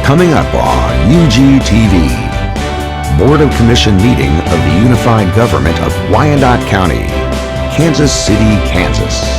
Coming up on UGTV, Board of Commission meeting of the Unified Government of Wyandotte County, Kansas City, Kansas.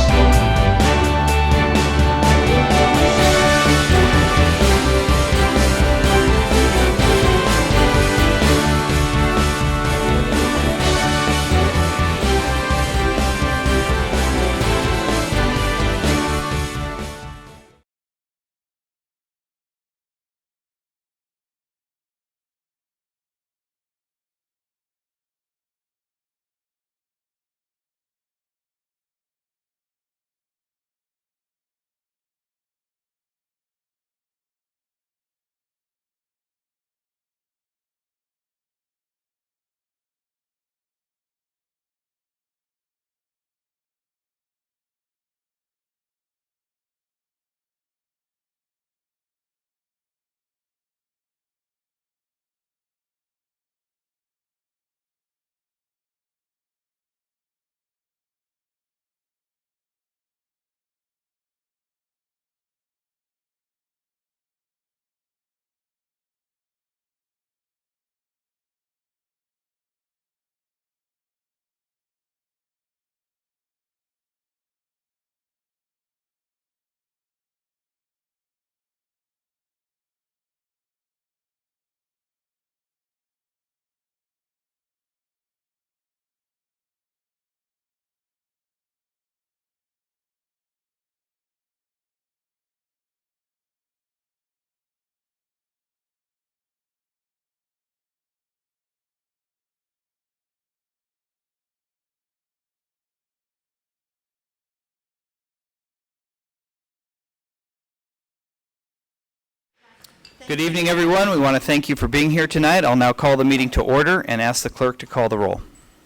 Good evening, everyone. We want to thank you for being here tonight. I'll now call the meeting to order and ask the clerk to call the roll.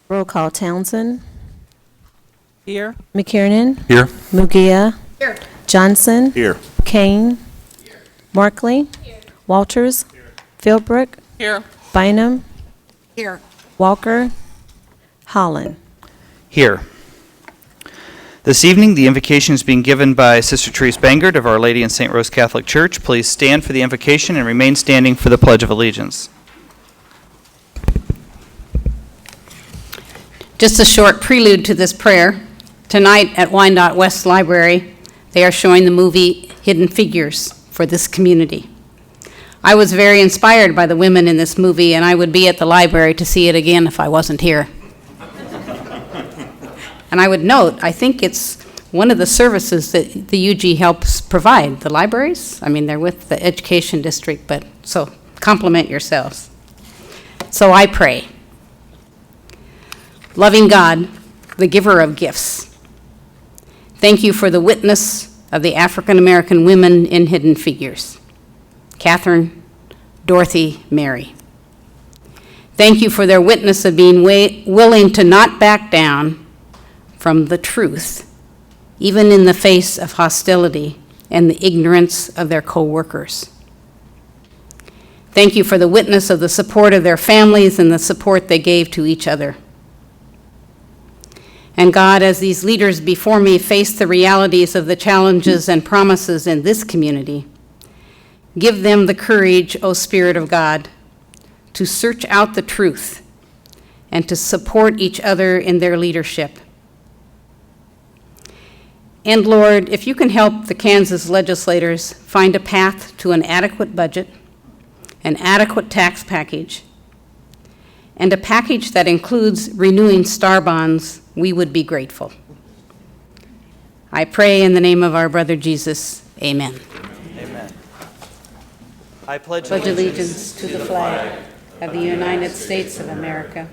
Roll call. Townsend. Here. McKiernan. Here. Mugia. Here. Johnson. Here. Kane. Here. Markley. Here. Walters. Here. Philbrook. Here. Bynum. Here. Walker. Holland. Here. This evening, the invocation is being given by Sister Therese Bangert of Our Lady in St. Rose Catholic Church. Please stand for the invocation and remain standing for the Pledge of Allegiance. Just a short prelude to this prayer. Tonight at Wyandotte West Library, they are showing the movie Hidden Figures for this community. I was very inspired by the women in this movie, and I would be at the library to see it again if I wasn't here. And I would note, I think it's one of the services that the UG helps provide, the libraries. I mean, they're with the education district, but so compliment yourselves. So I pray. Loving God, the giver of gifts, thank you for the witness of the African American women in Hidden Figures, Catherine, Dorothy, Mary. Thank you for their witness of being willing to not back down from the truth, even in the face of hostility and the ignorance of their co-workers. Thank you for the witness of the support of their families and the support they gave to each other. And God, as these leaders before me face the realities of the challenges and promises in this community, give them the courage, O Spirit of God, to search out the truth and to support each other in their leadership. And Lord, if you can help the Kansas legislators find a path to an adequate budget, an adequate tax package, and a package that includes renewing STAR bonds, we would be grateful. I pray in the name of our brother Jesus, amen. Amen. I pledge Allegiance to the flag of the United States of America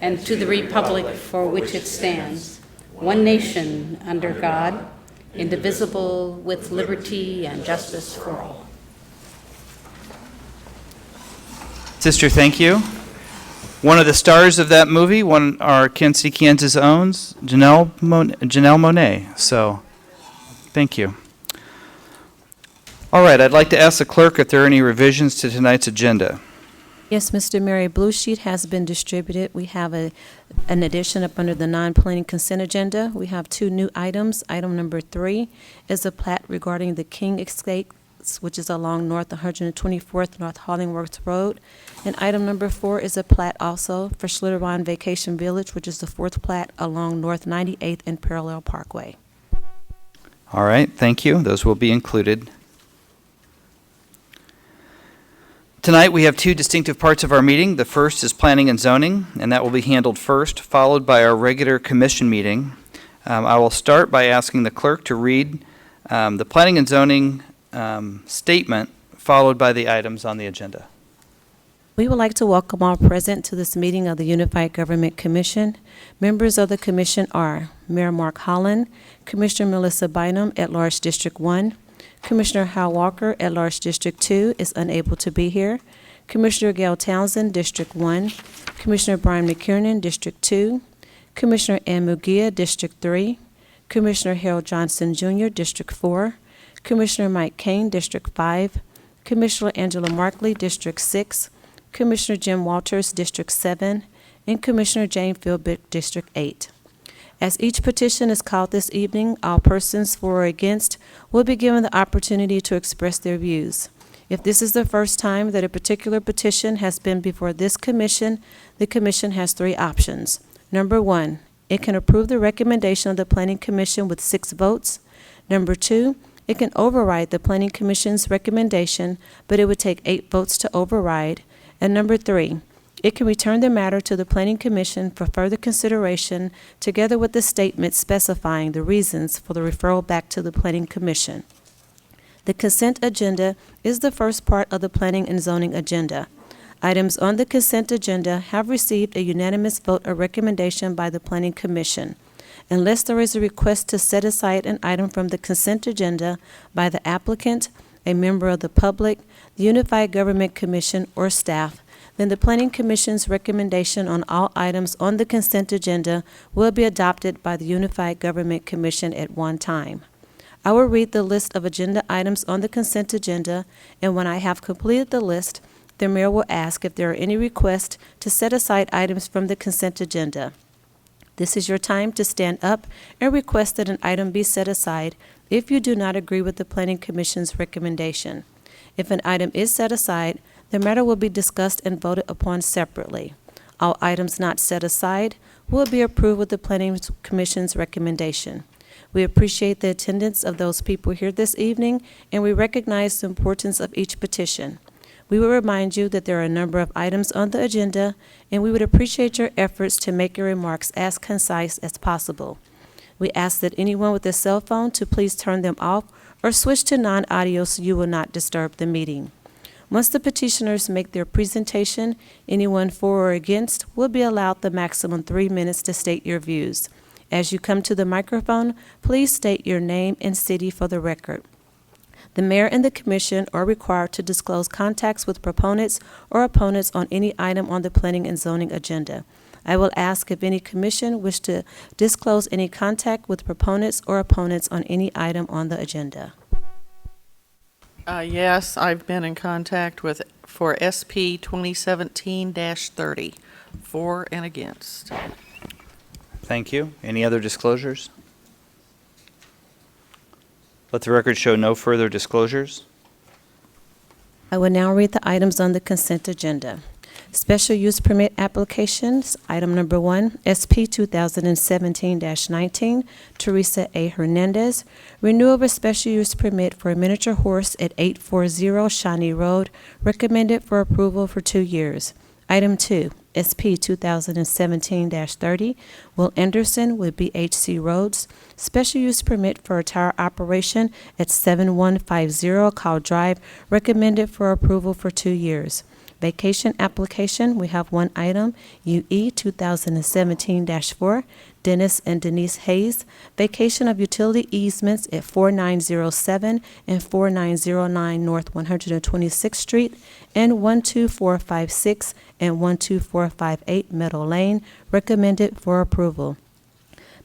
and to the republic for which it stands, one nation under God, indivisible, with liberty and justice for all. Sister, thank you. One of the stars of that movie, our Kansas City, Kansas owns, Janelle Monet. So, thank you. All right, I'd like to ask the clerk if there are any revisions to tonight's agenda. Yes, Mr. Mary, blue sheet has been distributed. We have an addition up under the non-planning consent agenda. We have two new items. Item number 3 is a plat regarding the King Estate lots, which is along North 124th North Hollingworth Road. And item number 4 is a plat also for Schlitterbahn Vacation Village, which is the 4th plat along North 98th and Parallel Parkway. All right, thank you. Those will be included. Tonight, we have 2 distinctive parts of our meeting. The first is planning and zoning, and that will be handled first, followed by our regular commission meeting. I will start by asking the clerk to read the planning and zoning statement, followed by the items on the agenda. We would like to welcome all present to this meeting of the Unified Government Commission. Members of the commission are Mayor Mark Holland, Commissioner Melissa Bynum, at-large District 1, Commissioner Hal Walker, at-large District 2, is unable to be here. Commissioner Gail Townsend, District 1. Commissioner Brian McKiernan, District 2. Commissioner Ann Mugia, District 3. Commissioner Harold Johnson Jr., District 4. Commissioner Mike Kane, District 5. Commissioner Angela Markley, District 6. Commissioner Jim Walters, District 7. And Commissioner Jane Philbitt, District 8. As each petition is called this evening, all persons for or against will be given the opportunity to express their views. If this is the first time that a particular petition has been before this commission, the commission has 3 options. Number 1, it can approve the recommendation of the Planning Commission with 6 votes. Number 2, it can override the Planning Commission's recommendation, but it would take 8 votes to override. And number 3, it can return the matter to the Planning Commission for further consideration, together with the statement specifying the reasons for the referral back to the Planning Commission. The consent agenda is the first part of the Planning and Zoning agenda. Items on the consent agenda have received a unanimous vote or recommendation by the Planning Commission. Unless there is a request to set aside an item from the consent agenda by the applicant, a member of the public, the Unified Government Commission, or staff, then the Planning Commission's recommendation on all items on the consent agenda will be adopted by the Unified Government Commission at one time. I will read the list of agenda items on the consent agenda, and when I have completed the list, the mayor will ask if there are any requests to set aside items from the consent agenda. This is your time to stand up and request that an item be set aside if you do not agree with the Planning Commission's recommendation. If an item is set aside, the matter will be discussed and voted upon separately. All items not set aside will be approved with the Planning Commission's recommendation. We appreciate the attendance of those people here this evening, and we recognize the importance of each petition. We will remind you that there are a number of items on the agenda, and we would appreciate your efforts to make your remarks as concise as possible. We ask that anyone with a cell phone to please turn them off or switch to non-audio so you will not disturb the meeting. Once the petitioners make their presentation, anyone for or against will be allowed the maximum 3 minutes to state your views. As you come to the microphone, please state your name and city for the record. The mayor and the commission are required to disclose contacts with proponents or opponents on any item on the planning and zoning agenda. I will ask if any commission wish to disclose any contact with proponents or opponents on any item on the agenda. Yes, I've been in contact for SP 2017-30, for and against. Thank you. Any other disclosures? Let the record show no further disclosures. I will now read the items on the consent agenda. Special use permit applications, item number 1, SP 2017-19, Teresa A. Hernandez, renewal of a special use permit for a miniature horse at 840 Shawnee Road, recommended for approval for 2 years. Item 2, SP 2017-30, Will Anderson with BHC Roads, special use permit for a tower operation at 7150 Cow Drive, recommended for approval for 2 years. Vacation application, we have 1 item, UE 2017-4, Dennis and Denise Hayes, vacation of utility easements at 4907 and 4909 North 126th Street and 12456 and 12458 Meadow Lane, recommended for approval.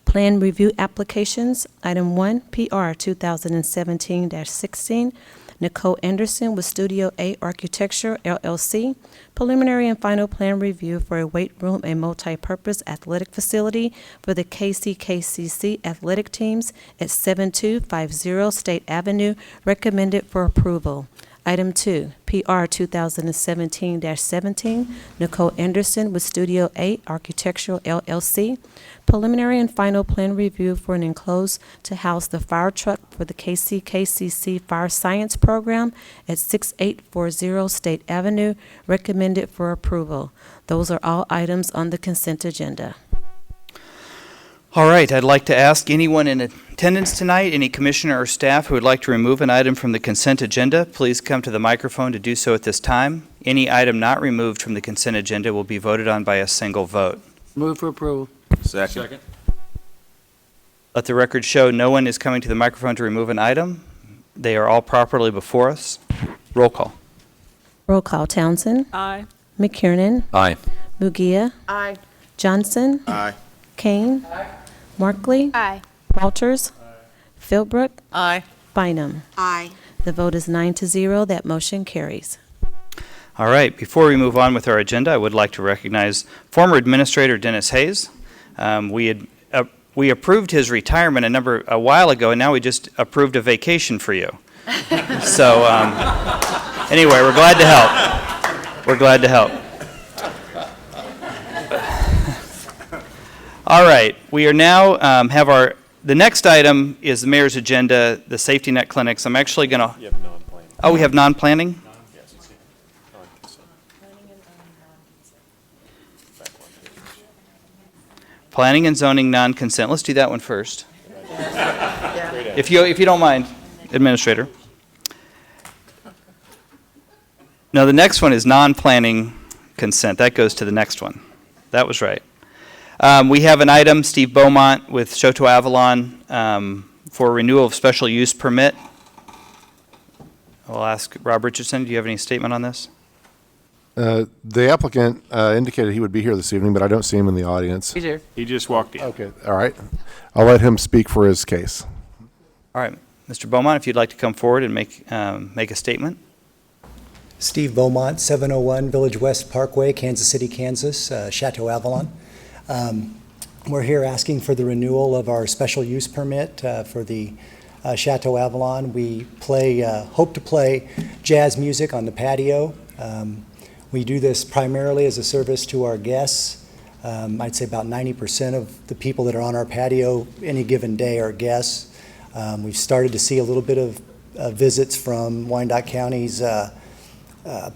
Plan review applications, item 1, PR 2017-16, Nicole Anderson with Studio A Architecture, LLC, preliminary and final plan review for a weight room and multi-purpose athletic facility for the KCKCC athletic teams at 7250 State Avenue, recommended for approval. Item 2, PR 2017-17, Nicole Anderson with Studio A Architectural LLC, preliminary and final plan review for an enclosed to house the fire truck for the KCKCC Fire Science Program at 6840 State Avenue, recommended for approval. Those are all items on the consent agenda. All right, I'd like to ask anyone in attendance tonight, any commissioner or staff who would like to remove an item from the consent agenda, please come to the microphone to do so at this time. Any item not removed from the consent agenda will be voted on by a single vote. Move for approval. Second. Let the record show no one is coming to the microphone to remove an item. They are all properly before us. Roll call. Roll call. Townsend. Aye. McKiernan. Aye. Mugia. Aye. Johnson. Aye. Kane. Markley. Aye. Walters. Philbrook. Aye. Bynum. Aye. The vote is 9-0. That motion carries. All right, before we move on with our agenda, I would like to recognize former Administrator Dennis Hayes. We approved his retirement a while ago, and now we just approved a vacation for you. So anyway, we're glad to help. We're glad to help. All right, we are now the next item is the mayor's agenda, the safety net clinics. I'm actually going to. You have non-planning. Oh, we have non-planning? Yes, it's here. Non-consent. Back one page. Planning and zoning non-consent. Let's do that one first. If you don't mind, Administrator. No, the next one is non-planning consent. That goes to the next one. That was right. We have an item, Steve Beaumont with Chateau Avalon, for renewal of special use permit. I'll ask Rob Richardson, do you have any statement on this? The applicant indicated he would be here this evening, but I don't see him in the audience. He's here. He just walked in. Okay, all right. I'll let him speak for his case. All right, Mr. Beaumont, if you'd like to come forward and make a statement. Steve Beaumont, 701 Village West Parkway, Kansas City, Kansas, Chateau Avalon. We're here asking for the renewal of our special use permit for the Chateau Avalon. We hope to play jazz music on the patio. We do this primarily as a service to our guests. I'd say about 90% of the people that are on our patio any given day are guests. We've started to see a little bit of visits from Wyandotte County's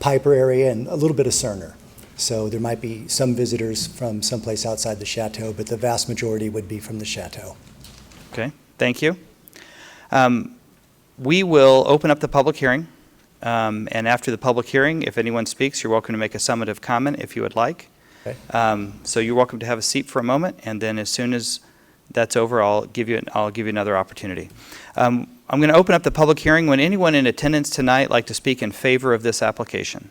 Piper area and a little bit of Cerner. So there might be some visitors from someplace outside the Chateau, but the vast majority would be from the Chateau. Okay, thank you. We will open up the public hearing, and after the public hearing, if anyone speaks, you're welcome to make a summative comment if you would like. Okay. So you're welcome to have a seat for a moment, and then as soon as that's over, I'll give you another opportunity. I'm going to open up the public hearing. Would anyone in attendance tonight like to speak in favor of this application?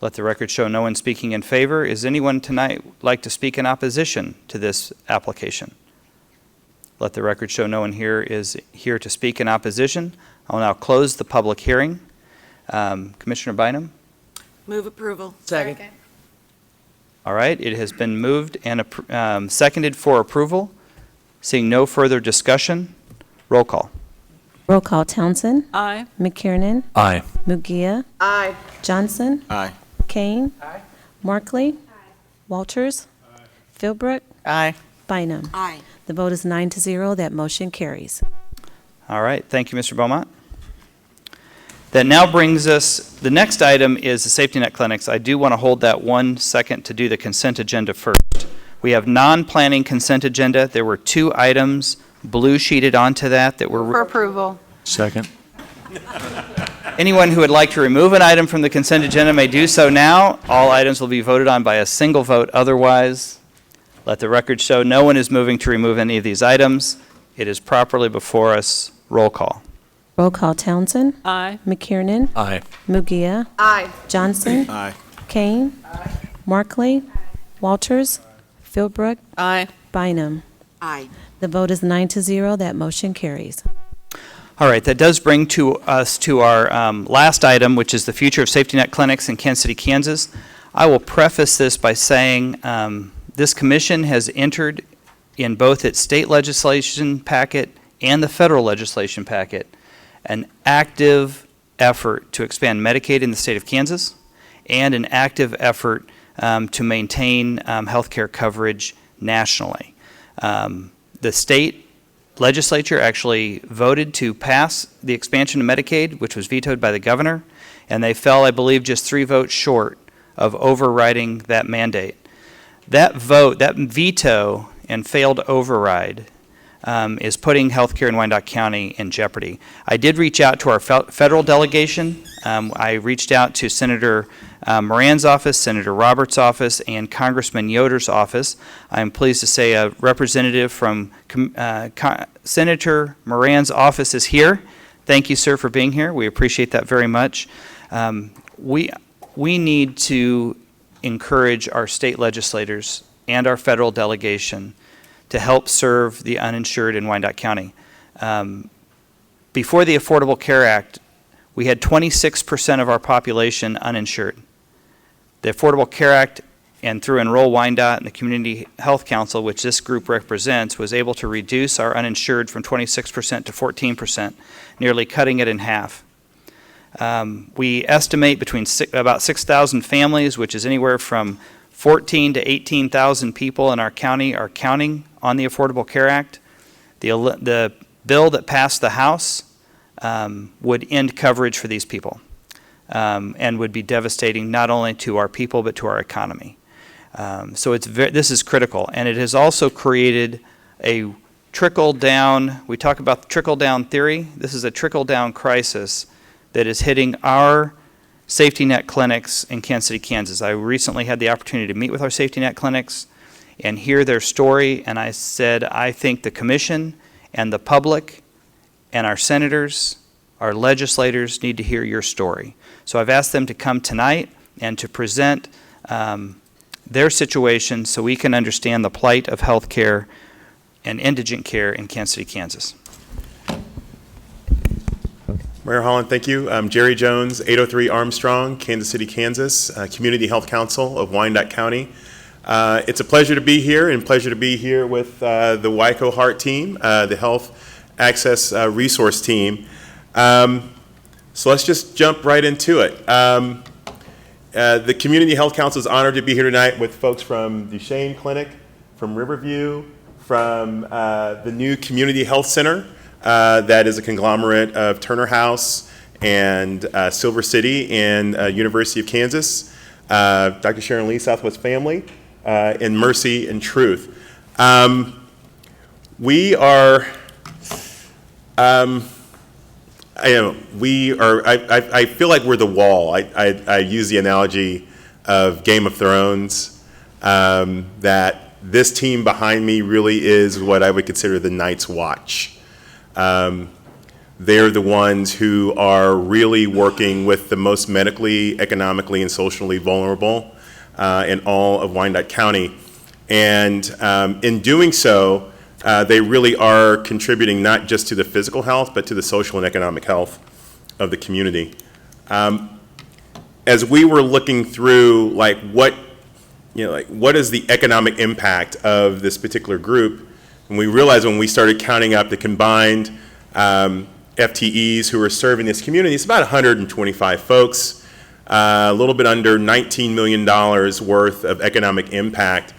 Let the record show no one speaking in favor. Is anyone tonight like to speak in opposition to this application? Let the record show no one here is here to speak in opposition. I'll now close the public hearing. Commissioner Bynum? Move approval. Second. All right, it has been moved and seconded for approval. Seeing no further discussion, roll call. Roll call. Townsend. Aye. McKiernan. Aye. Mugia. Aye. Johnson. Aye. Kane. Markley. Walters. Philbrook. Aye. Bynum. Aye. The vote is 9-0. That motion carries. All right, thank you, Mr. Beaumont. That now brings us, the next item is the safety net clinics. I do want to hold that 1 second to do the consent agenda first. We have non-planning consent agenda. There were 2 items blue sheeted onto that For were. approval. Second. Anyone who would like to remove an item from the consent agenda may do so now. All items will be voted on by a single vote otherwise. Let the record show no one is moving to remove any of these items. It is properly before us. Roll call. Roll call. Townsend. Aye. McKiernan. Aye. Mugia. Aye. Johnson. Aye. Kane. Markley. Walters. Philbrook. Aye. Bynum. Aye. The vote is 9-0. That motion carries. All right, that does bring us to our last item, which is the future of safety net clinics in Kansas City, Kansas. I will preface this by saying this commission has entered in both its state legislation packet and the federal legislation packet an active effort to expand Medicaid in the state of Kansas and an active effort to maintain health care coverage nationally. The state legislature actually voted to pass the expansion of Medicaid, which was vetoed by the governor, and they fell, I believe, just 3 votes short of overriding that mandate. That vote, that veto and failed override is putting healthcare in Wyandotte County in jeopardy. I did reach out to our federal delegation. I reached out to Senator Moran's office, Senator Roberts' office, and Congressman Yoder's office. I'm pleased to say a representative from Senator Moran's office is here. Thank you, sir, for being here. We appreciate that very much. We need to encourage our state legislators and our federal delegation to help serve the uninsured in Wyandotte County. Before the Affordable Care Act, we had 26% of our population uninsured. The Affordable Care Act, and through Enroll Wyandotte and the Community Health Council, which this group represents, was able to reduce our uninsured from 26% to 14%, nearly cutting it in half. We estimate between about 6,000 families, which is anywhere from 14 to 18,000 people in our county, are counting on the Affordable Care Act. The bill that passed the House would end coverage for these people and would be devastating not only to our people but to our economy. So this is critical, and it has also created a trickle-down. We talk about the trickle-down theory. This is a trickle-down crisis that is hitting our safety net clinics in Kansas City, Kansas. I recently had the opportunity to meet with our safety net clinics and hear their story, and I said, I think the commission and the public and our senators, our legislators need to hear your story. So I've asked them to come tonight and to present their situation so we can understand the plight of health care and indigent care in Kansas City, Kansas. Mayor Holland, thank you. I'm Jerry Jones, 803 Armstrong, Kansas City, Kansas, Community Health Council of Wyandotte County. It's a pleasure to be here and pleasure to be here with the WICO Heart team, the Health Access Resource team. So let's just jump right into it. The Community Health Council is honored to be here tonight with folks from Duchesne Clinic, from Riverview, from the new Community Health Center that is a conglomerate of Turner House and Silver City and University of Kansas, Dr. Sharon Lee, Southwest Family, and Mercy and Truth. We are, I feel like we're the wall. I use the analogy of Game of Thrones, that this team behind me really is what I would consider the Night's Watch. They're the ones who are really working with the most medically, economically, and socially vulnerable in all of Wyandotte County. And in doing so, they really are contributing not just to the physical health, but to the social and economic health of the community. As we were looking through, what is the economic impact of this particular group, and we realized when we started counting up the combined FTEs who are serving this community, it's about 125 folks, a little bit under $19 million worth of economic impact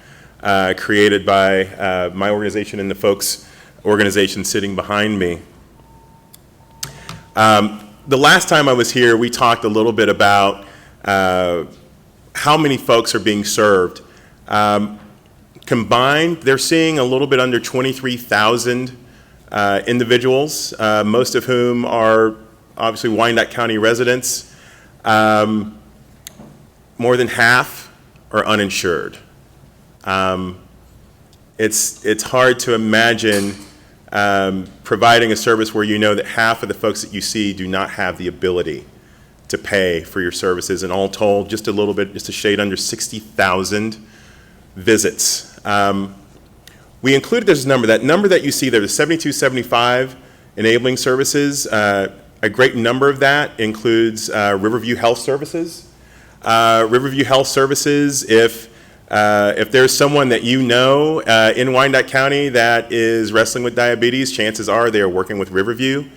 created by my organization and the folks' organization sitting behind me. The last time I was here, we talked a little bit about how many folks are being served. Combined, they're seeing a little bit under 23,000 individuals, most of whom are obviously Wyandotte County residents. More than half are uninsured. It's hard to imagine providing a service where you know that half of the folks that you see do not have the ability to pay for your services, and all told, just a shade under 60,000 visits. We included this number. That number that you see there, the 7275, enabling services. A great number of that includes Riverview Health Services. Riverview Health Services, if there's someone that you know in Wyandotte County that is wrestling with diabetes, chances are they are working with Riverview.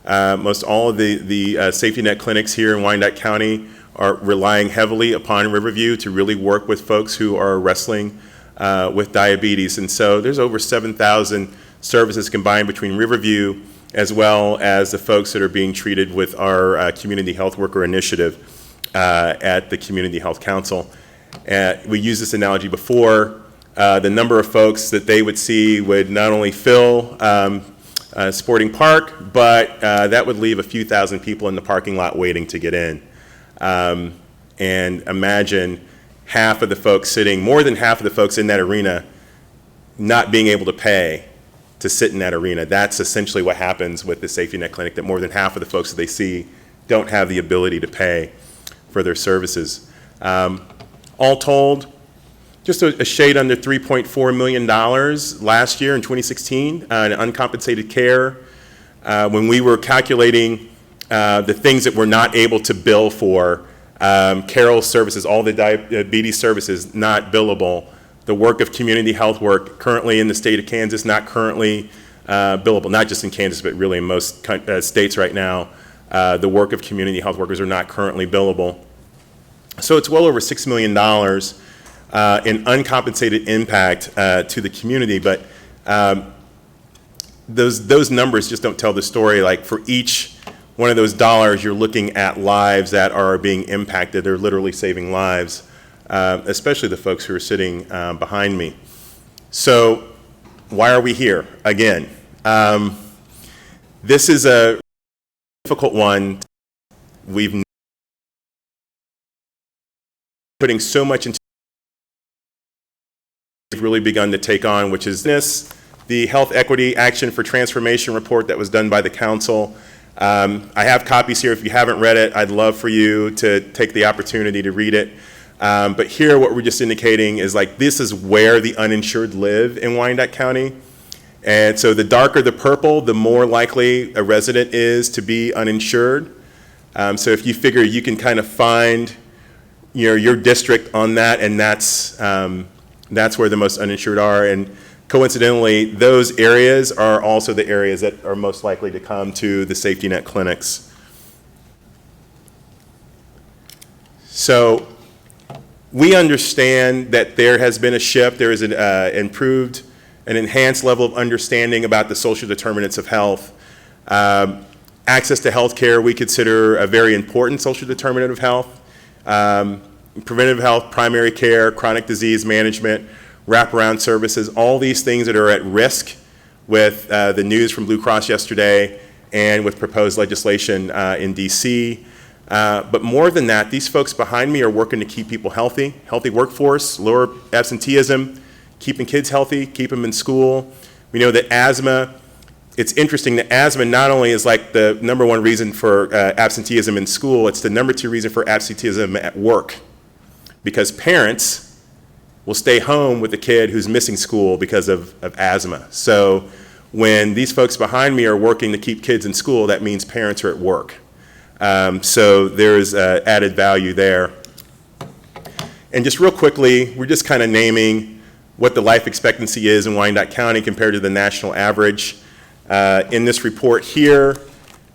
Most all of the safety net clinics here in Wyandotte County are relying heavily upon Riverview to really work with folks who are wrestling with diabetes. And so there's over 7,000 services combined between Riverview as well as the folks that are being treated with our Community Health Worker Initiative at the Community Health Council. We used this analogy before. The number of folks that they would see would not only fill Sporting Park, but that would leave a few thousand people in the parking lot waiting to get in. And imagine half of the folks sitting, more than half of the folks in that arena not being able to pay to sit in that arena. That's essentially what happens with the safety net clinic, that more than half of the folks that they see don't have the ability to pay for their services. All told, just a shade under $3.4 million last year in 2016 in uncompensated care. When we were calculating the things that we're not able to bill for, Carol's services, all the diabetes services not billable, the work of community health work currently in the state of Kansas, not currently billable, not just in Kansas, but really in most states right now. The work of community health workers are not currently billable. So it's well over $6 million in uncompensated impact to the community, but those numbers just don't tell the story. Like for each one of those dollars, you're looking at lives that are being impacted. They're literally saving lives, especially the folks who are sitting behind me. So why are we here again? This is a difficult one. We've putting so much into really begun to take on, which is the Health Equity Action for Transformation report that was done by the council. I have copies here. If you haven't read it, I'd love for you to take the opportunity to read it. But here, what we're just indicating is like this is where the uninsured live in Wyandotte County. And so the darker the purple, the more likely a resident is to be uninsured. So if you figure you can kind of find your district on that, and that's where the most uninsured are. And coincidentally, those areas are also the areas that are most likely to come to the safety net clinics. So we understand that there has been a shift. There is an enhanced level of understanding about the social determinants of health. Access to health care we consider a very important social determinant of health. Preventive health, primary care, chronic disease management, wraparound services, all these things that are at risk with the news from Blue Cross yesterday and with proposed legislation in DC. But more than that, these folks behind me are working to keep people healthy workforce, lower absenteeism, keeping kids healthy, keep them in school. We know that asthma, it's interesting that asthma not only is like the number one reason for absenteeism in school, it's the number two reason for absenteeism at work, because parents will stay home with a kid who's missing school because of asthma. So when these folks behind me are working to keep kids in school, that means parents are at work. So there's added value there. And just real quickly, we're just kind of naming what the life expectancy is in Wyandotte County compared to the national average. In this report here,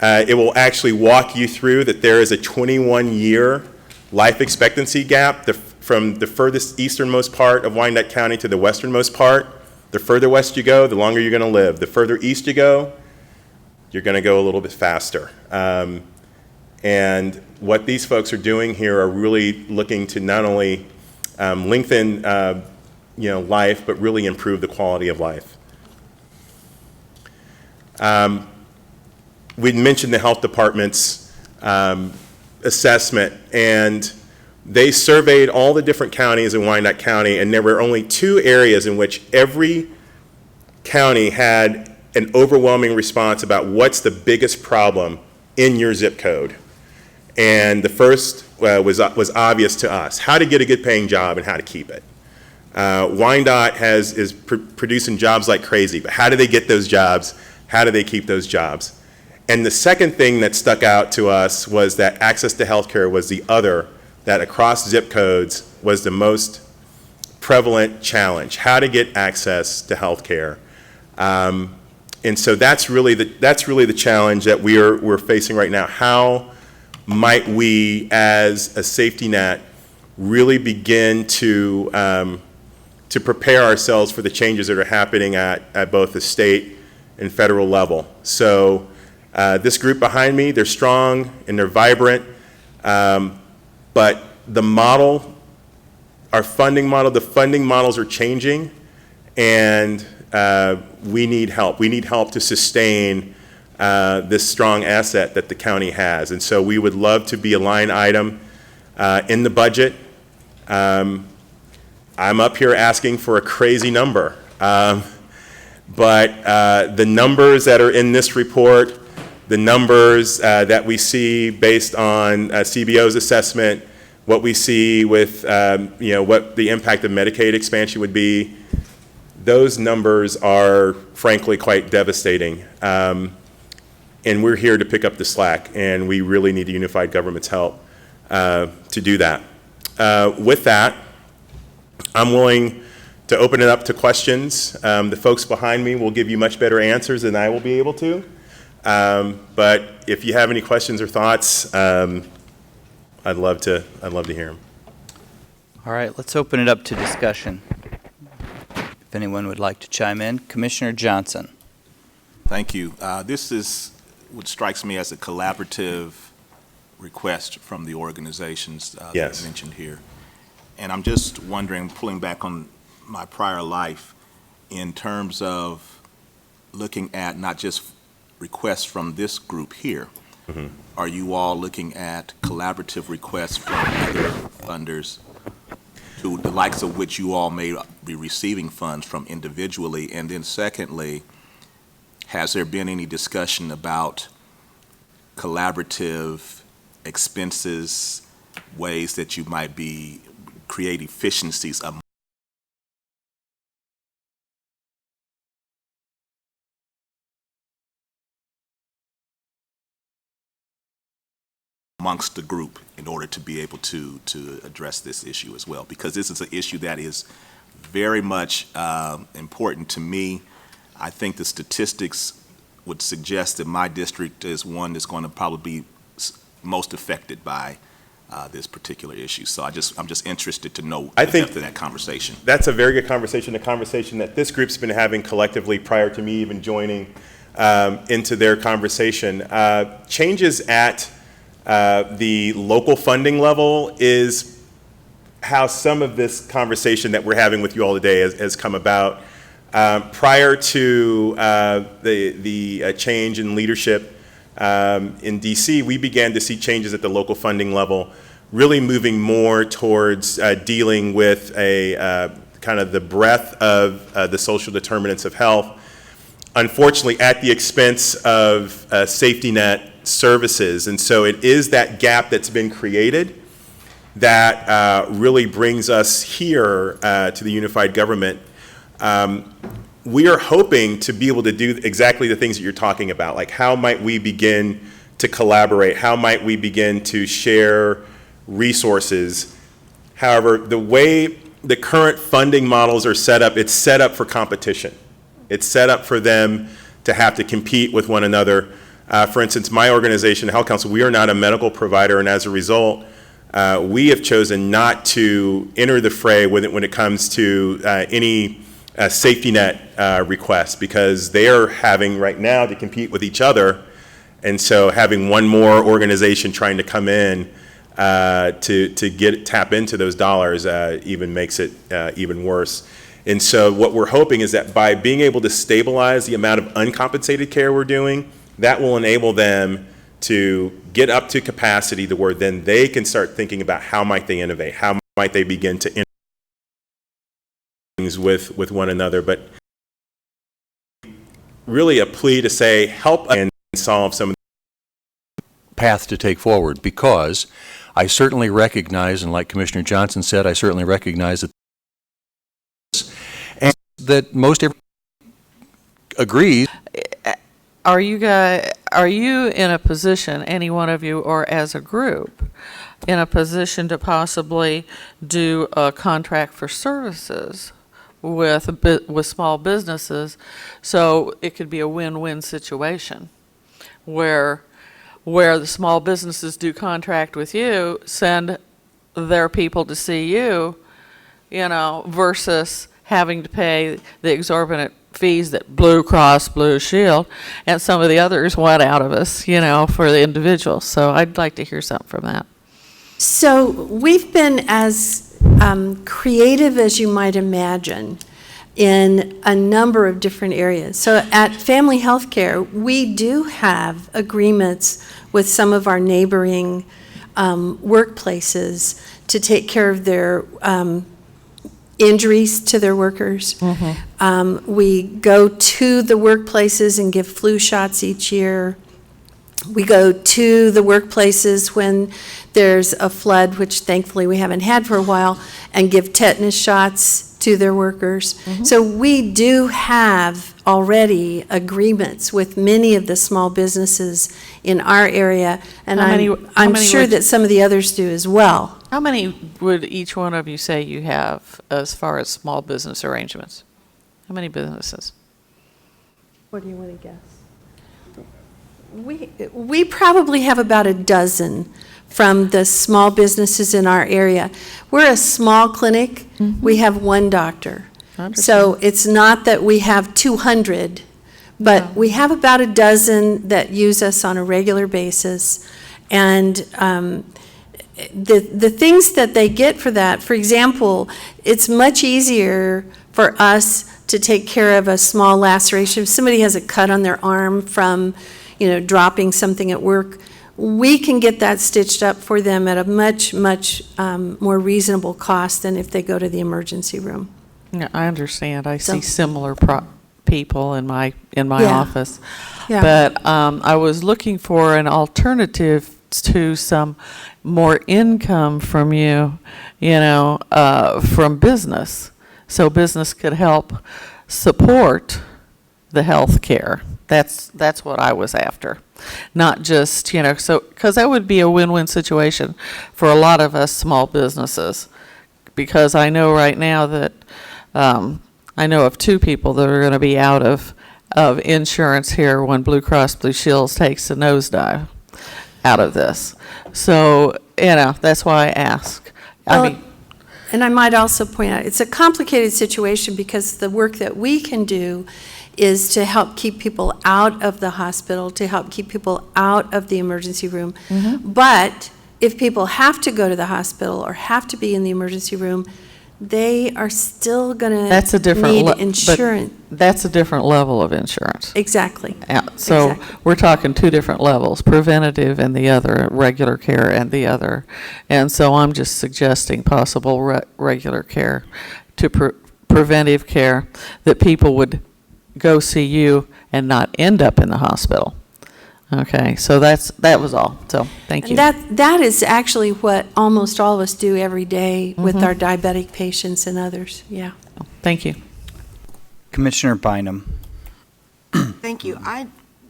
it will actually walk you through that there is a 21-year life expectancy gap from the furthest easternmost part of Wyandotte County to the westernmost part. The further west you go, the longer you're going to live. The further east you go, you're going to go a little bit faster. And what these folks are doing here are really looking to not only lengthen life, but really improve the quality of life. We mentioned the health department's assessment, and they surveyed all the different counties in Wyandotte County, and there were only two areas in which every county had an overwhelming response about what's the biggest problem in your zip code. And the first was obvious to us: how to get a good paying job and how to keep it. Wyandotte is producing jobs like crazy, but how do they get those jobs? How do they keep those jobs? And the second thing that stuck out to us was that access to healthcare was the other, that across zip codes was the most prevalent challenge, how to get access to healthcare. And so that's really the challenge that we're facing right now. How might we, as a safety net, really begin to prepare ourselves for the changes that are happening at both the state and federal level? So this group behind me, they're strong and they're vibrant, but the model, our funding model, the funding models are changing, and we need help. We need help to sustain this strong asset that the county has. And so we would love to be a line item in the budget. I'm up here asking for a crazy number, but the numbers that are in this report, the numbers that we see based on CBO's assessment, what we see with what the impact of Medicaid expansion would be, those numbers are frankly quite devastating. And we're here to pick up the slack, and we really need the unified government's help to do that. With that, I'm willing to open it up to questions. The folks behind me will give you much better answers than I will be able to. But if you have any questions or thoughts, I'd love to hear them. All right, let's open it up to discussion. If anyone would like to chime in. Commissioner Johnson. Thank you. This is what strikes me as a collaborative request from the organizations that Yes. you mentioned here. And I'm just wondering, pulling back on my prior life, in terms of looking at not just requests from this group here, are you all looking at collaborative requests from other funders to the likes of which you all may be receiving funds from individually? And then secondly, has there been any discussion about collaborative expenses, ways that you might be create efficiencies amongst the group in order to be able to address this issue as well? Because this is an issue that is very much important to me. I think the statistics would suggest that my district is one that's going to probably be most affected by this particular issue. So I'm just interested to know the depth of that conversation. That's a very good conversation, a conversation that this group's been having collectively prior to me even joining into their conversation. Changes at the local funding level is how some of this conversation that we're having with you all today has come about. Prior to the change in leadership in DC, we began to see changes at the local funding level, really moving more towards dealing with a kind of the breadth of the social determinants of health, unfortunately at the expense of safety net services. And so it is that gap that's been created that really brings us here to the unified government. We are hoping to be able to do exactly the things that you're talking about, like how might we begin to collaborate, how might we begin to share resources. However, the way the current funding models are set up, it's set up for competition. It's set up for them to have to compete with one another. For instance, my organization, the Health Council, we are not a medical provider, and as a result, we have chosen not to enter the fray when it comes to any safety net requests, because they are having right now to compete with each other, and so having one more organization trying to come in to tap into those dollars even makes it even worse. And so what we're hoping is that by being able to stabilize the amount of uncompensated care we're doing, that will enable them to get up to capacity to where then they can start thinking about how might they innovate, how might they begin to innovate things with one another. But really a plea to say, help us and solve some of the path to take forward, because I certainly recognize, and like Commissioner Johnson said, I certainly recognize that most everyone agrees. are you in a position, any one of you, or as a group, in a position to possibly do a contract for services with small businesses, so it could be a win-win situation where the small businesses do contract with you, send their people to see you, versus having to pay the exorbitant fees that Blue Cross Blue Shield and some of the others want out of us, for the individuals. So I'd like to hear something from that. So we've been as creative as you might imagine in a number of different areas. So at Family Healthcare, we do have agreements with some of our neighboring workplaces to take care of their injuries to their workers. We go to the workplaces and give flu shots each year. We go to the workplaces when there's a flood, which thankfully we haven't had for a while, and give tetanus shots to their workers. So we do have already agreements with many of the small businesses in our area, and I'm sure that some of the others do as well. How many would each one of you say you have as far as small business arrangements? How many businesses? What do you want to guess? We probably have about a dozen from the small businesses in our area. We're a small clinic. We have one doctor. So it's not that we have 200, but we have about a dozen that use us on a regular basis. And the things that they get for that, for example, it's much easier for us to take care of a small laceration. If somebody has a cut on their arm from dropping something at work, we can get that stitched up for them at a much more reasonable cost than if they go to the emergency room. Yeah, I understand. I see similar people in my office. Yeah. But I was looking for an alternative to some more income from you, from business. So business could help support the health care. That's what I was after. Not just, because that would be a win-win situation for a lot of us small businesses. Because I know right now that, I know of 2 people that are going to be out of insurance here when Blue Cross Blue Shield takes a nosedive out of this. So, that's why I ask. And I might also point out, it's a complicated situation because the work that we can do is to help keep people out of the hospital, to help keep people out of the emergency room. But if people have to go to the hospital or have to be in the emergency room, they are still going to need insurance. That's a different level of insurance. Exactly. Yeah, so exactly. We're talking 2 different levels, preventative and the other, regular care and the other. And so I'm just suggesting possible regular care to preventive care, that people would go see you and not end up in the hospital. Okay, so that was all. So thank you. And that is actually what almost all of us do every day with our diabetic patients and others. Yeah. Thank you. Commissioner Bynum. Thank you. A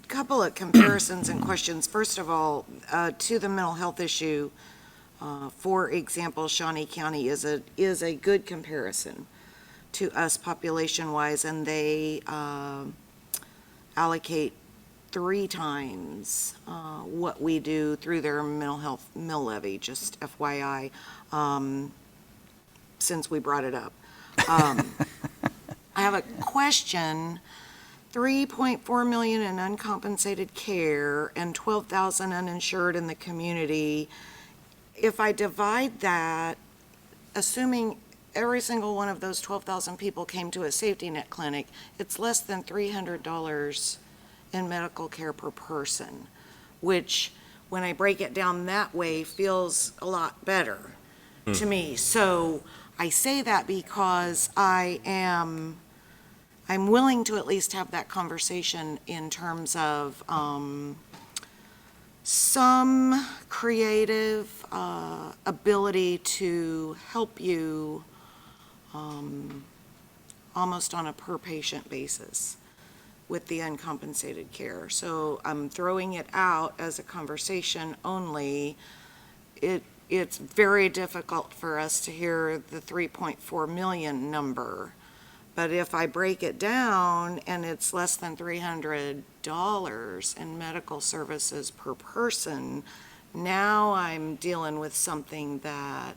couple of comparisons and questions. First of all, to the mental health issue, for example, Shawnee County is a good comparison to us population-wise, and they allocate 3 times what we do through their mental health mill levy, just FYI, since we brought it up. I have a question. 3.4 million in uncompensated care and 12,000 uninsured in the community. If I divide that, assuming every single one of those 12,000 people came to a safety net clinic, it's less than $300 in medical care per person, which, when I break it down that way, feels a lot better to me. So I say that because I'm willing to at least have that conversation in terms of some creative ability to help you almost on a per patient basis. with the uncompensated care. So I'm throwing it out as a conversation only. It's very difficult for us to hear the 3.4 million number. But if I break it down and it's less than $300 in medical services per person, now I'm dealing with something that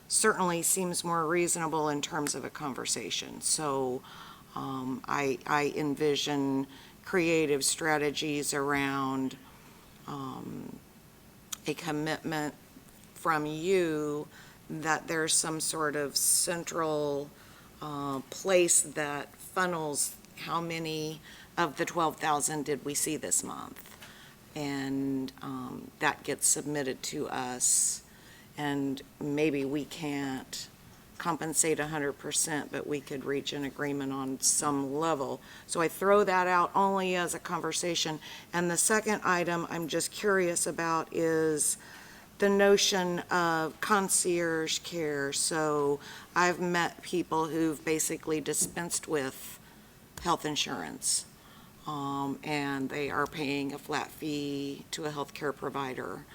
certainly seems more reasonable in terms of a conversation. So I envision creative strategies around a commitment from you that there's some sort of central place that funnels how many of the 12,000 did we see this month? And that gets submitted to us, and maybe we can't compensate 100%, but we could reach an agreement on some level. So I throw that out only as a conversation. And the second item I'm just curious about is the notion of concierge care. So I've met people who've basically dispensed with health insurance, and they are paying a flat fee to a healthcare provider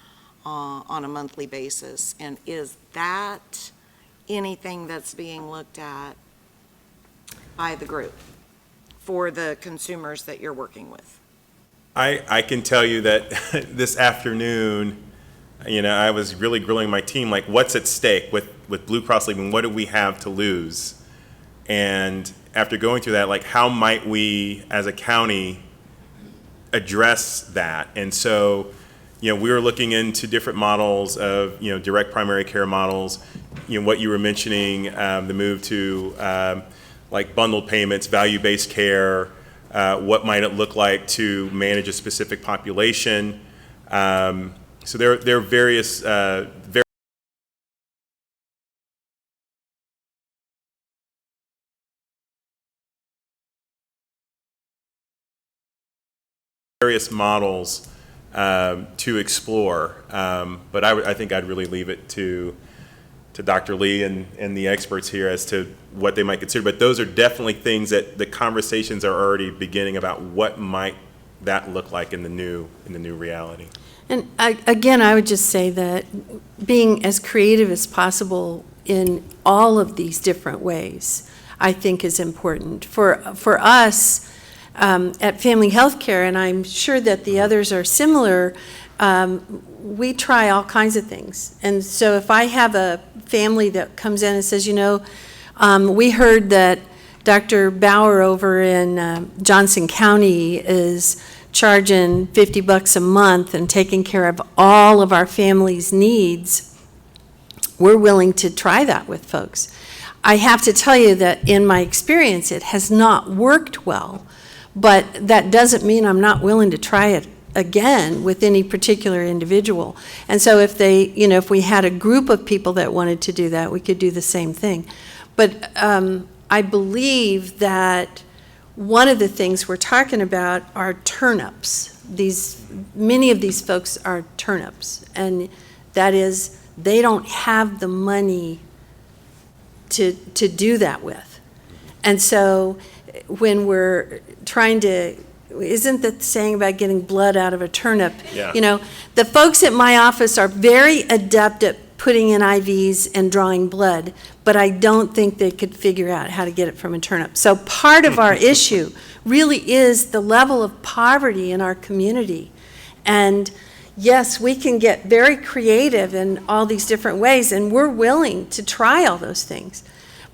on a monthly basis. And is that anything that's being looked at by the group for the consumers that you're working with? I can tell you that this afternoon, I was really grilling my team, like, what's at stake with Blue Cross leaving? What do we have to lose? And after going through that, like, how might we as a county address that? And so, we were looking into different models of, direct primary care models, what you were mentioning, the move to like bundled payments, value-based care, what might it look like to manage a specific population? So there are various models to explore, but I think I'd really leave it to Dr. Lee and the experts here as to what they might consider. But those are definitely things that the conversations are already beginning about what might that look like in the new reality. And I would just say that being as creative as possible in all of these different ways, I think is important. For us at Family Healthcare, and I'm sure that the others are similar, we try all kinds of things. And so if I have a family that comes in and says, we heard that Dr. Bauer over in Johnson County is charging $50 a month and taking care of all of our family's needs, we're willing to try that with folks. I have to tell you that in my experience, it has not worked well, but that doesn't mean I'm not willing to try it again with any particular individual. And so if if we had a group of people that wanted to do that, we could do the same thing. But I believe that one of the things we're talking about are turnips. Many of these folks are turnips, and that is, they don't have the money to do that with. And so when we're trying to, isn't the saying about getting blood out of a turnip? Yeah. The folks at my office are very adept at putting in IVs and drawing blood, but I don't think they could figure out how to get it from a turnip. So part of our issue really is the level of poverty in our community. And yes, we can get very creative in all these different ways, and we're willing to try all those things.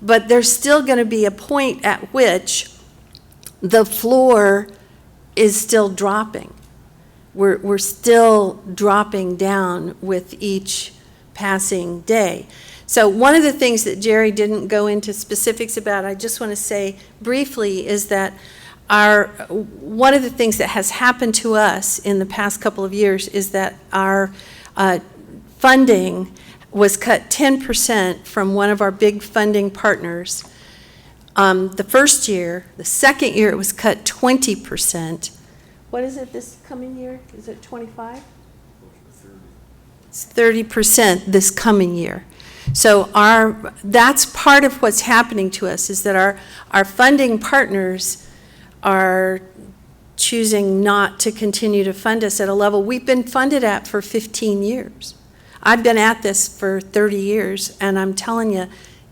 But there's still going to be a point at which the floor is still dropping. We're still dropping down with each passing day. So one of the things that Jerry didn't go into specifics about, I just want to say briefly, is that one of the things that has happened to us in the past couple of years is that our funding was cut 10% from one of our big funding partners. The first year. The second year it was cut 20%. What is it this coming year? Is it 25? It's 30% this coming year. So that's part of what's happening to us, is that our funding partners are choosing not to continue to fund us at a level we've been funded at for 15 years. I've been at this for 30 years, and I'm telling you,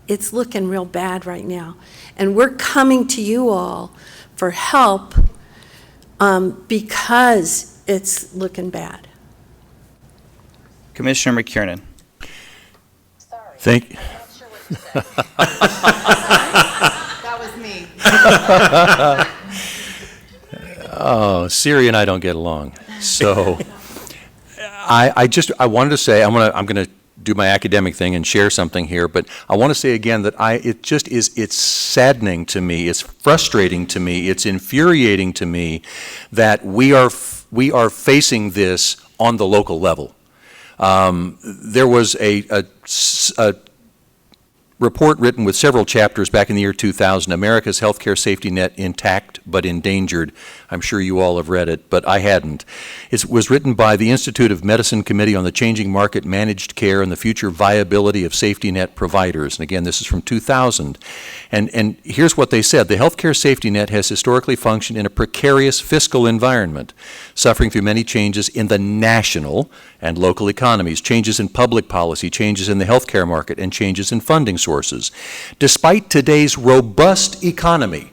it's looking real bad right now. And we're coming to you all for help because it's looking bad. Commissioner McKiernan. Thank. That was me. Oh, Siri and I don't get along. So I wanted to say, I'm going to do my academic thing and share something here, but I want to say again that it's saddening to me, it's frustrating to me, it's infuriating to me that we are facing this on the local level. There was a report written with several chapters back in the year 2000, America's Healthcare Safety Net Intact but Endangered. I'm sure you all have read it, but I hadn't. It was written by the Institute of Medicine Committee on the Changing Market, Managed Care, and the Future Viability of Safety Net Providers. And again, this is from 2000. And here's what they said. The healthcare safety net has historically functioned in a precarious fiscal environment, suffering through many changes in the national and local economies, changes in public policy, changes in the healthcare market, and changes in funding sources. Despite today's robust economy,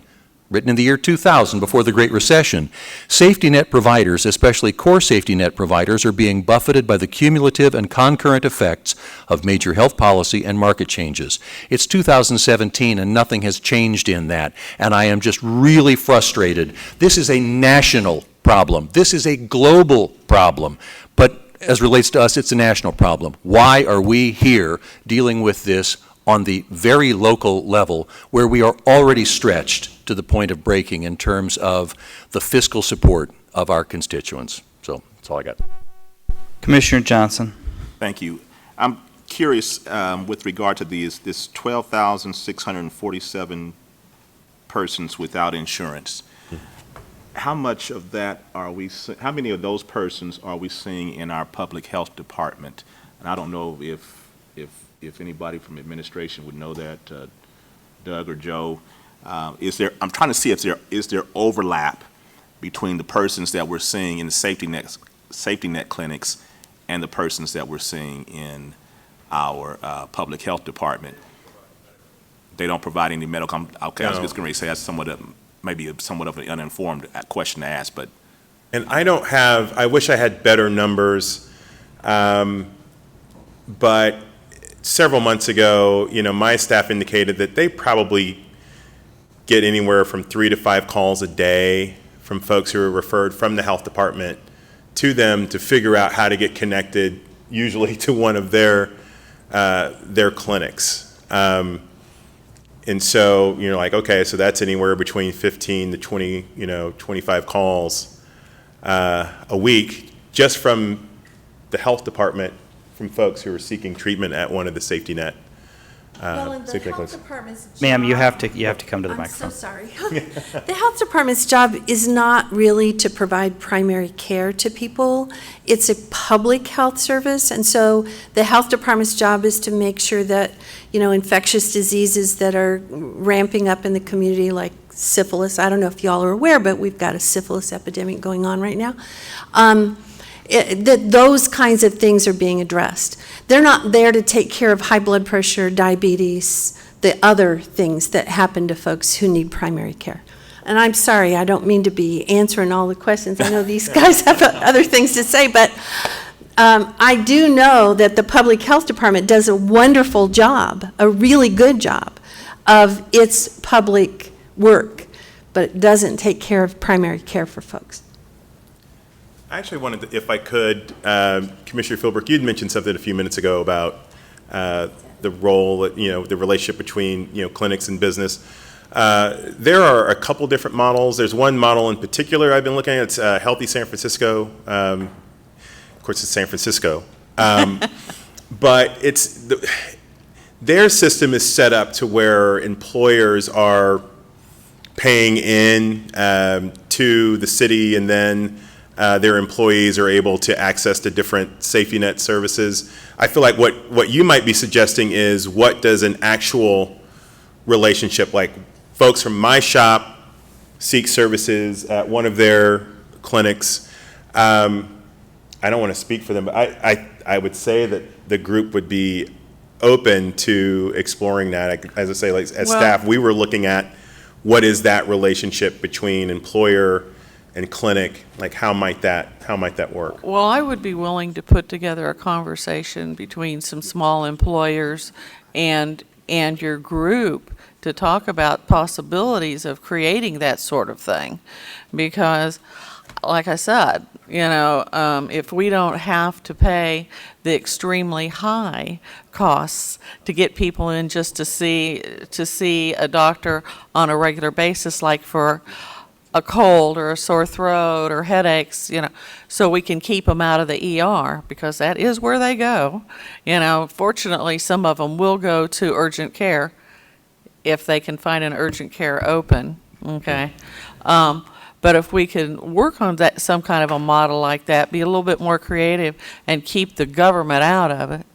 written in the year 2000 before the Great Recession, safety net providers, especially core safety net providers, are being buffeted by the cumulative and concurrent effects of major health policy and market changes. It's 2017 and nothing has changed in that, and I am just really frustrated. This is a national problem. This is a global problem, but as relates to us, it's a national problem. Why are we here dealing with this on the very local level where we are already stretched to the point of breaking in terms of the fiscal support of our constituents? So that's all I got. Commissioner Johnson. Thank you. I'm curious with regard to this 12,647 persons without insurance. How much of that how many of those persons are we seeing in our public health department? And I don't know if anybody from administration would know that, Doug or Joe. I'm trying to see if is there overlap between the persons that we're seeing in the safety net clinics and the persons that we're seeing in our public health department. They don't provide any medical. Okay, no. I was just going to say that's maybe somewhat of an uninformed question to ask, but. And I wish I had better numbers, but several months ago, my staff indicated that they probably get anywhere from 3 to 5 calls a day from folks who are referred from the health department to them to figure out how to get connected, usually to one of their clinics. And so you're like, okay, so that's anywhere between 15 to 20, 25 calls a week just from the health department, from folks who are seeking treatment at one of the safety net. Well, in the health department's job, Ma'am, you have to come to the microphone. I'm so sorry. The health department's job is not really to provide primary care to people. It's a public health service, and so the health department's job is to make sure that, infectious diseases that are ramping up in the community, like syphilis. I don't know if y'all are aware, but we've got a syphilis epidemic going on right now. Those kinds of things are being addressed. They're not there to take care of high blood pressure, diabetes, the other things that happen to folks who need primary care. And I'm sorry, I don't mean to be answering all the questions. I know these guys have other things to say, but I do know that the public health department does a wonderful job, a really good job of its public work, but it doesn't take care of primary care for folks. I actually wanted to, if I could, Commissioner Philbrook, you'd mentioned something a few minutes ago about the role, the relationship between, clinics and business. There are a couple different models. There's one model in particular I've been looking at. It's Healthy San Francisco. Of course, it's San Francisco. But their system is set up to where employers are paying in to the city, and then their employees are able to access the different safety net services. I feel like what you might be suggesting is, what does an actual relationship, like folks from my shop seek services at one of their clinics. I don't want to speak for them, but I would say that the group would be open to exploring that. As I say, like, as staff, we were looking at what is that relationship between employer and clinic, like how might that work? Well, I would be willing to put together a conversation between some small employers and your group to talk about possibilities of creating that sort of thing. Because, like I said, if we don't have to pay the extremely high costs to get people in just to see a doctor on a regular basis, like for a cold or a sore throat or headaches, so we can keep them out of the ER, because that is where they go. Fortunately, some of them will go to urgent care if they can find an urgent care open, okay? But if we can work on that, some kind of a model like that, be a little bit more creative and keep the government out of it.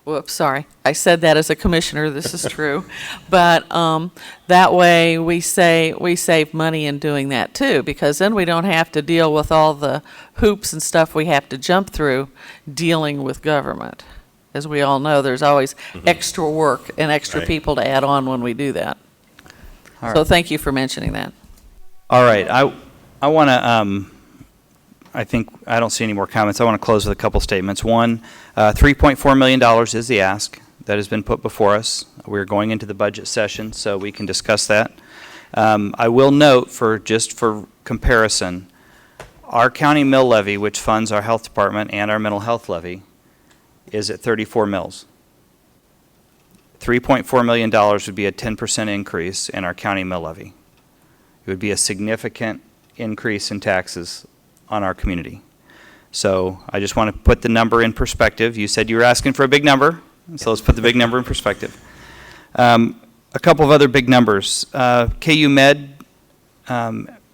Whoops, sorry. I said that as a commissioner, this is true. But that way we save money in doing that too, because then we don't have to deal with all the hoops and stuff we have to jump through dealing with government. As we all know, there's always extra work and extra people to add on when we do that. So thank you for mentioning that. All right, I want to, I don't see any more comments. I want to close with a couple statements. One, $3.4 million is the ask that has been put before us. We're going into the budget session, so we can discuss that. I will note, for comparison, our county mill levy, which funds our health department and our mental health levy, is at 34 mills. $3.4 million would be a 10% increase in our county mill levy. It would be a significant increase in taxes on our community. So I just want to put the number in perspective. You said you were asking for a big number, so let's put the big number in perspective. A couple of other big numbers. KU Med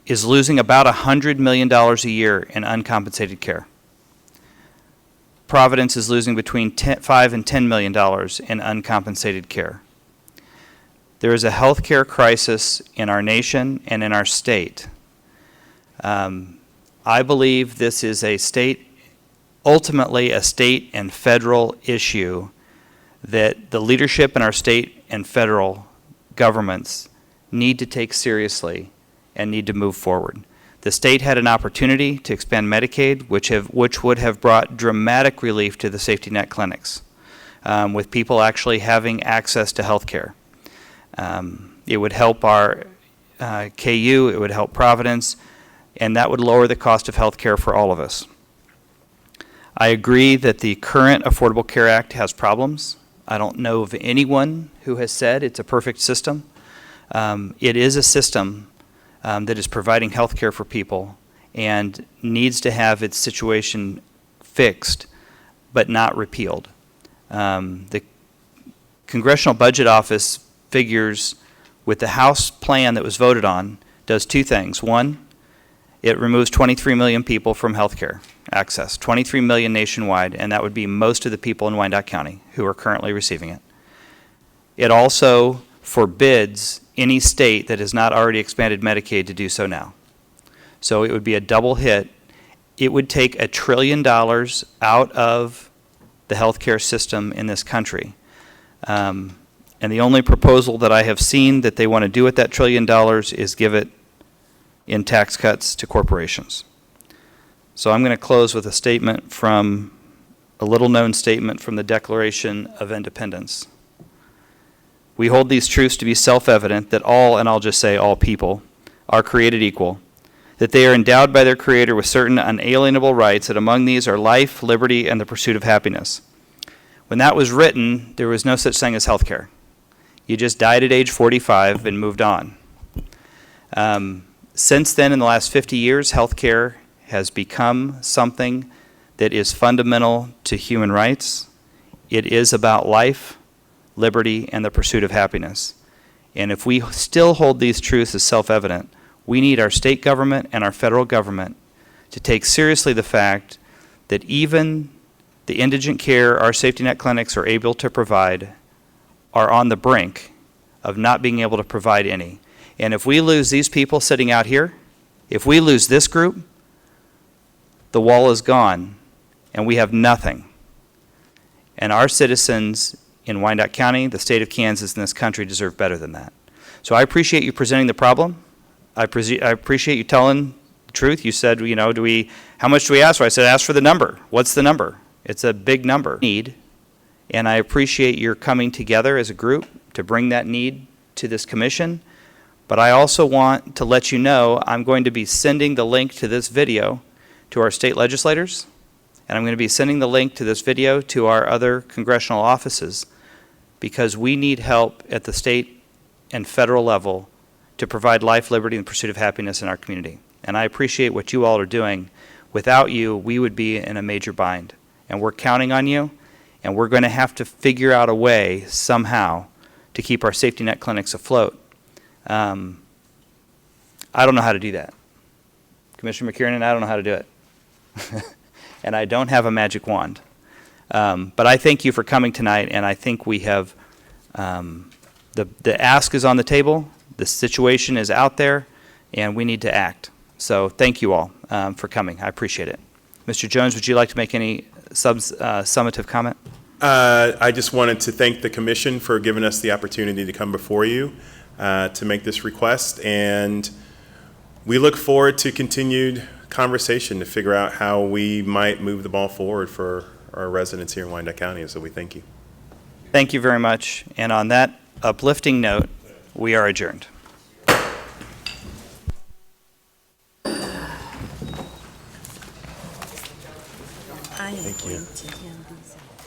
is losing about $100 million a year in uncompensated care. Providence is losing between $5 and $10 million in uncompensated care. There is a healthcare crisis in our nation and in our state. I believe this is ultimately a state and federal issue that the leadership in our state and federal governments need to take seriously and need to move forward. The state had an opportunity to expand Medicaid, which would have brought dramatic relief to the safety net clinics, with people actually having access to health care. It would help our KU, it would help Providence, and that would lower the cost of health care for all of us. I agree that the current Affordable Care Act has problems. I don't know of anyone who has said it's a perfect system. It is a system that is providing health care for people and needs to have its situation fixed, but not repealed. The Congressional Budget Office figures with the House plan that was voted on does two things. One, it removes 23 million people from health care access, 23 million nationwide, and that would be most of the people in Wyandotte County who are currently receiving it. It also forbids any state that has not already expanded Medicaid to do so now. So it would be a double hit. It would take $1 trillion out of the healthcare system in this country. And the only proposal that I have seen that they want to do with that $1 trillion is give it in tax cuts to corporations. So I'm going to close with a little-known statement from the Declaration of Independence. We hold these truths to be self-evident that all, and I'll just say all people, are created equal, that they are endowed by their Creator with certain unalienable rights, that among these are life, liberty, and the pursuit of happiness. When that was written, there was no such thing as health care. You just died at age 45 and moved on. Since then, in the last 50 years, health care has become something that is fundamental to human rights. It is about life, liberty, and the pursuit of happiness. And if we still hold these truths as self-evident, we need our state government and our federal government to take seriously the fact that even the indigent care our safety net clinics are able to provide are on the brink of not being able to provide any. And if we lose these people sitting out here, if we lose this group, the wall is gone, and we have nothing. And our citizens in Wyandotte County, the state of Kansas, and this country deserve better than that. So I appreciate you presenting the problem. I appreciate you telling the truth. You said, you know, how much do we ask for? I said, ask for the number. What's the number? It's a big number. And I appreciate your coming together as a group to bring that need to this commission. But I also want to let you know I'm going to be sending the link to this video to our state legislators, and I'm going to be sending the link to this video to our other congressional offices, because we need help at the state and federal level to provide life, liberty, and the pursuit of happiness in our community. And I appreciate what you all are doing. Without you, we would be in a major bind. And we're counting on you, and we're going to have to figure out a way somehow to keep our safety net clinics afloat. I don't know how to do that. Commissioner McKiernan, I don't know how to do it. And I don't have a magic wand. But I thank you for coming tonight, and I think we have, the ask is on the table, the situation is out there, and we need to act. So thank you all for coming. I appreciate it. Mr. Jones, would you like to make any summative comment? I just wanted to thank the commission for giving us the opportunity to come before you to make this request, and we look forward to continued conversation to figure out how we might move the ball forward for our residents here in Wyandotte County, so we thank you. Thank you very much. And on that uplifting note, we are adjourned. I am going to hand these out.